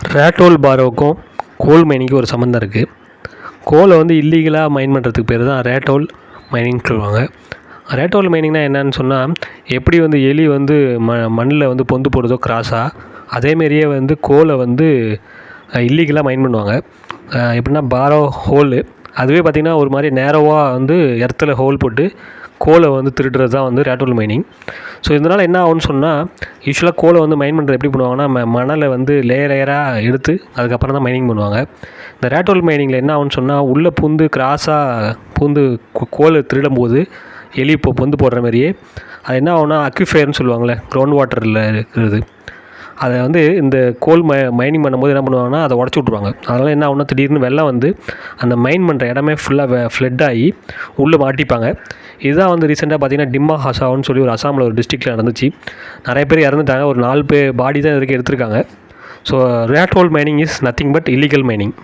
Rate whole பாரோவுக்கும் கோல் மைனிங்க்கும் ஒரு சம்மந்தம் இருக்குது. கோலை வந்து இல்லீகலாக மைன் பண்ணுறதுக்கு பேர் தான் ரேட் ஹோல் மைனிங்னு சொல்லுவாங்க. ரேட் ஹோல் மைனிங்னால் என்னன்னு சொன்னால், எப்படி வந்து எலி வந்து மண்ணில் வந்து பொந்து போடுறதோ கிராஸாக, அதேமாரியே வந்து கோலை வந்து இல்லீகலாக மைன் பண்ணுவாங்க. எப்படின்னா பாரோ ஹோலு அதுவே பார்த்திங்கன்னா ஒரு மாதிரி நேரோவாக வந்து இடத்துல ஹோல் போட்டு கோலை வந்து திருடுறது தான் வந்து ரேட் ஹோல் மைனிங். ஸோ இதனால் என்ன ஆகும்னு சொன்னால், யூஸ்வலாக கோலை வந்து மைன் பண்ணுறது எப்படி பண்ணுவாங்கன்னா, மணலை வந்து லேயராக எடுத்து அதுக்கப்புறம் தான் மைனிங் பண்ணுவாங்க. இந்த ரேட் ஹோல் மைனிங்கில் என்ன ஆகும்னு சொன்னால், உள்ளே பூந்து கிராஸாக பூந்து கோலை திருடும்போது எலி இப்போ பொந்து போடுற மாதிரியே அது என்ன ஆகும்னா அக்யூஃபயர்னு சொல்லுவாங்கள்ல, க்ரௌண்ட் வாட்டரில் இருக்கிறது, அதை வந்து இந்த கோல் மைனிங் பண்ணும்போது என்ன பண்ணுவாங்கன்னா அதை உடச்சி விட்ருவாங்க. அதனால் என்ன ஆகும்னா திடீர்னு வெள்ளம் வந்து அந்த மைன் பண்ணுற இடமே ஃபுல்லாக ஃப்ளட் ஆகி உள்ளே மாட்டிப்பாங்க. இதுதான் வந்து ரீசெண்டாக பார்த்திங்கன்னா டிம்மா ஹசாவுன்னு சொல்லி ஒரு அசாமில் ஒரு டிஸ்ட்ரிக்டில் நடந்துச்சு. நிறைய பேர் இறந்துட்டாங்க. ஒரு 4 பேர் பாடி தான் இது வரைக்கும் எடுத்திருக்காங்க. So rate whole mining is nothing but illegal mining.